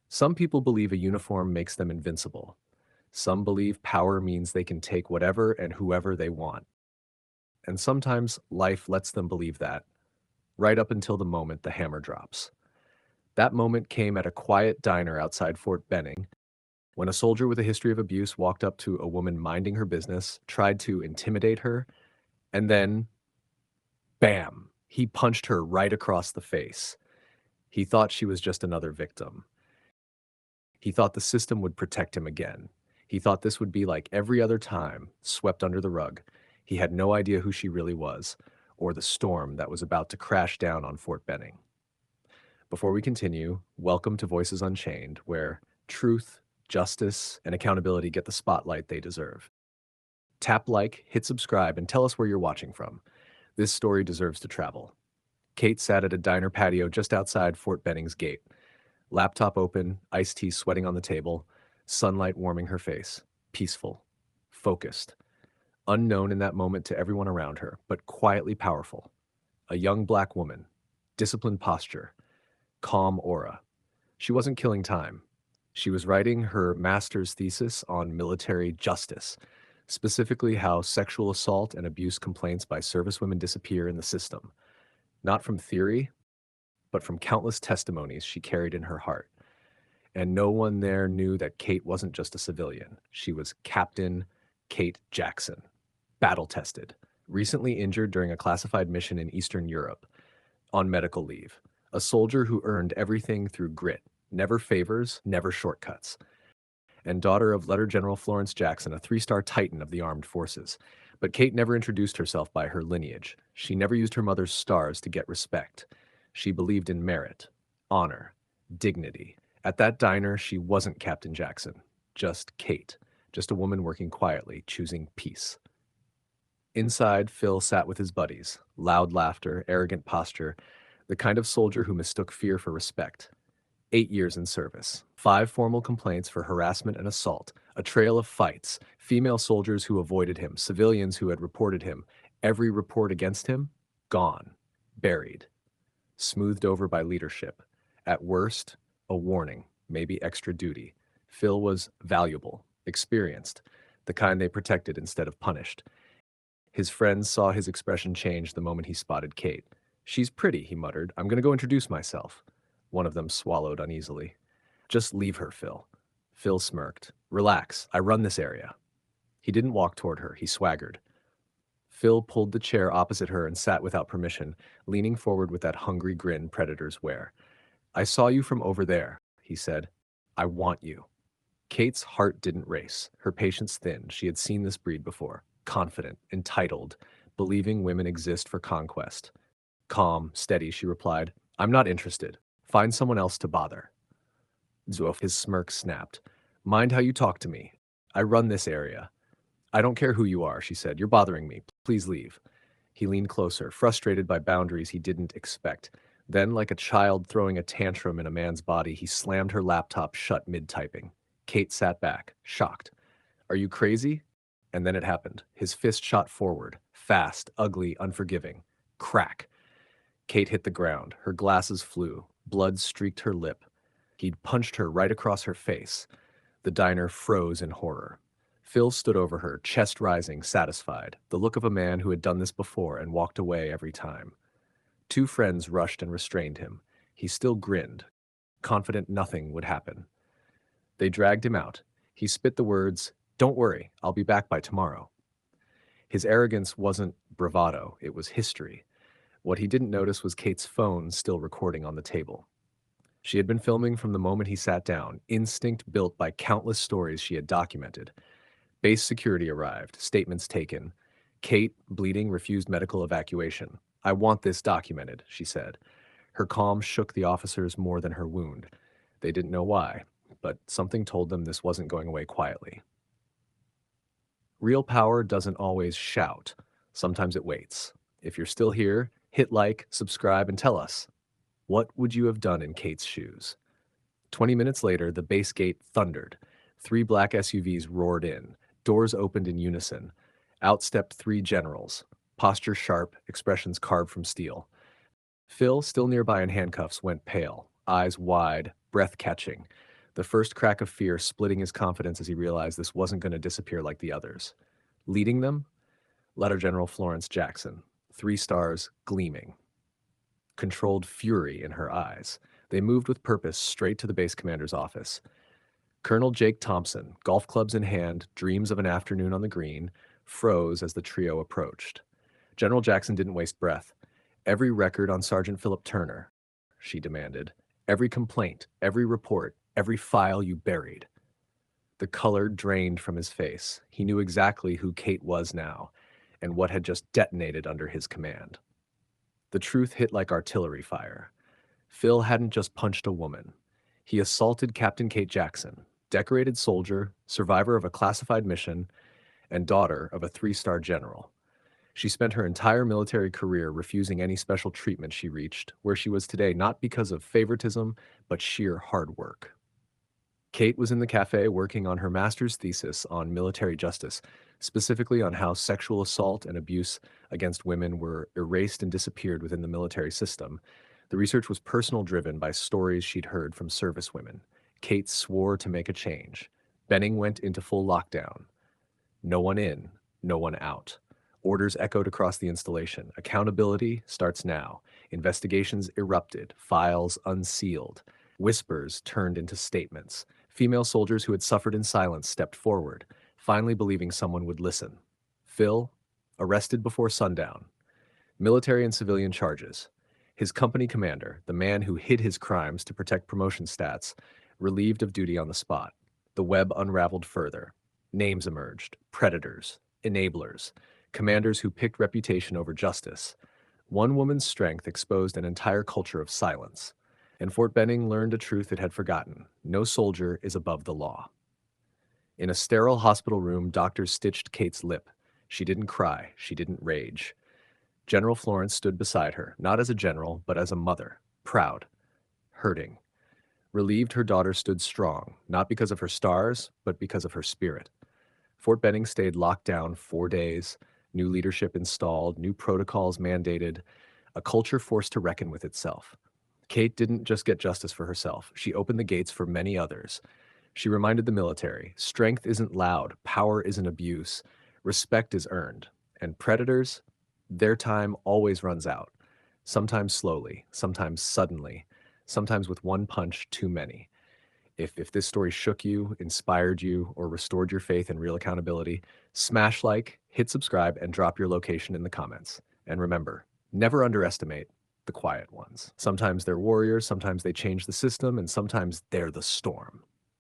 Some people believe a uniform makes them invincible. Some believe power means they can take whatever and whoever they want. And sometimes life lets them believe that, right up until the moment the hammer drops. That moment came at a quiet diner outside Fort Benning when a soldier with a history of abuse walked up to a woman minding her business, tried to intimidate her, and then, bam, he punched her right across the face. He thought she was just another victim. He thought the system would protect him again. He thought this would be like every other time, swept under the rug. He had no idea who she really was, or the storm that was about to crash down on Fort Benning. Before we continue, welcome to Voices Unchained, where truth, justice, and accountability get the spotlight they deserve. Tap like, hit subscribe, and tell us where you're watching from. This story deserves to travel. Kate sat at a diner patio just outside Fort Benning's gate. Laptop open, iced tea sweating on the table, sunlight warming her face. Peaceful, focused, unknown in that moment to everyone around her, but quietly powerful. A young black woman, disciplined posture, calm aura. She wasn't killing time. She was writing her master's thesis on military justice, specifically how sexual assault and abuse complaints by servicewomen disappear in the system. Not from theory, but from countless testimonies she carried in her heart. And no one there knew that Kate wasn't just a civilian. She was Captain Kate Jackson, battle-tested, recently injured during a classified mission in Eastern Europe, on medical leave. A soldier who earned everything through grit, never favors, never shortcuts. And daughter of Letter General Florence Jackson, a three-star Titan of the armed forces. But Kate never introduced herself by her lineage. She never used her mother's stars to get respect. She believed in merit, honor, dignity. At that diner, she wasn't Captain Jackson, just Kate, just a woman working quietly, choosing peace. Inside, Phil sat with his buddies, loud laughter, arrogant posture, the kind of soldier who mistook fear for respect. 8 years in service, 5 formal complaints for harassment and assault, a trail of fights, female soldiers who avoided him, civilians who had reported him, every report against him, gone, buried, smoothed over by leadership. At worst, a warning, maybe extra duty. Phil was valuable, experienced, the kind they protected instead of punished. His friends saw his expression change the moment he spotted Kate. "She's pretty," he muttered. "I'm going to go introduce myself." One of them swallowed uneasily. "Just leave her, Phil." Phil smirked. "Relax, I run this area." He didn't walk toward her, he swaggered. Phil pulled the chair opposite her and sat without permission, leaning forward with that hungry grin predators wear. "I saw you from over there," he said. "I want you." Kate's heart didn't race, her patience thin. She had seen this breed before. Confident, entitled, believing women exist for conquest. Calm, steady, she replied. "I'm not interested. Find someone else to bother." Zuof, his smirk snapped. "Mind how you talk to me. I run this area." "I don't care who you are," she said. "You're bothering me. Please leave." He leaned closer, frustrated by boundaries he didn't expect. Then, like a child throwing a tantrum in a man's body, he slammed her laptop shut mid-typing. Kate sat back, shocked. "Are you crazy?" And then it happened. His fist shot forward, fast, ugly, unforgiving. Crack. Kate hit the ground. Her glasses flew. Blood streaked her lip. He'd punched her right across her face. The diner froze in horror. Phil stood over her, chest rising, satisfied, the look of a man who had done this before and walked away every time. 2 friends rushed and restrained him. He still grinned, confident nothing would happen. They dragged him out. He spit the words, "Don't worry, I'll be back by tomorrow." His arrogance wasn't bravado, it was history. What he didn't notice was Kate's phone still recording on the table. She had been filming from the moment he sat down, instinct built by countless stories she had documented. Base security arrived, statements taken. Kate, bleeding, refused medical evacuation. "I want this documented," she said. Her calm shook the officers more than her wound. They didn't know why, but something told them this wasn't going away quietly. Real power doesn't always shout. Sometimes it waits. If you're still here, hit like, subscribe, and tell us. What would you have done in Kate's shoes? 20 minutes later, the base gate thundered. 3 black SUVs roared in. Doors opened in unison. Out stepped 3 generals. Posture sharp, expressions carved from steel. Phil, still nearby in handcuffs, went pale, eyes wide, breath catching. the first crack of fear splitting his confidence as he realized this wasn't going to disappear like the others. Leading them, Letter General Florence Jackson, 3 stars gleaming, controlled fury in her eyes. They moved with purpose straight to the base commander's office. Colonel Jake Thompson, golf clubs in hand, dreams of an afternoon on the green, froze as the trio approached. General Jackson didn't waste breath. Every record on Sergeant Philip Turner, she demanded. Every complaint, every report, every file you buried. The color drained from his face. He knew exactly who Kate was now and what had just detonated under his command. The truth hit like artillery fire. Phil hadn't just punched a woman. He assaulted Captain Kate Jackson, decorated soldier, survivor of a classified mission, and daughter of a 3-star general. She spent her entire military career refusing any special treatment she reached, where she was today not because of favoritism, but sheer hard work. Kate was in the cafe working on her master's thesis on military justice, specifically on how sexual assault and abuse against women were erased and disappeared within the military system. The research was personal driven by stories she'd heard from service women. Kate swore to make a change. Benning went into full lockdown. No one in, no one out. Orders echoed across the installation. Accountability starts now. Investigations erupted, files unsealed. Whispers turned into statements. Female soldiers who had suffered in silence stepped forward, finally believing someone would listen. Phil, arrested before sundown. Military and civilian charges. His company commander, the man who hid his crimes to protect promotion stats, relieved of duty on the spot. The web unraveled further. Names emerged. Predators. Enablers. Commanders who picked reputation over justice. One woman's strength exposed an entire culture of silence. And Fort Benning learned a truth it had forgotten. No soldier is above the law. In a sterile hospital room, doctors stitched Kate's lip. She didn't cry. She didn't rage. General Florence stood beside her, not as a general, but as a mother, proud, hurting. Relieved, her daughter stood strong, not because of her stars, but because of her spirit. Fort Benning stayed locked down 4 days, new leadership installed, new protocols mandated, a culture forced to reckon with itself. Kate didn't just get justice for herself. She opened the gates for many others. She reminded the military, strength isn't loud, power isn't abuse, respect is earned. And predators, their time always runs out. Sometimes slowly, sometimes suddenly, sometimes with one punch too many. If this story shook you, inspired you, or restored your faith in real accountability, smash like, hit subscribe, and drop your location in the comments. And remember, never underestimate the quiet ones. Sometimes they're warriors, sometimes they change the system, and sometimes they're the storm.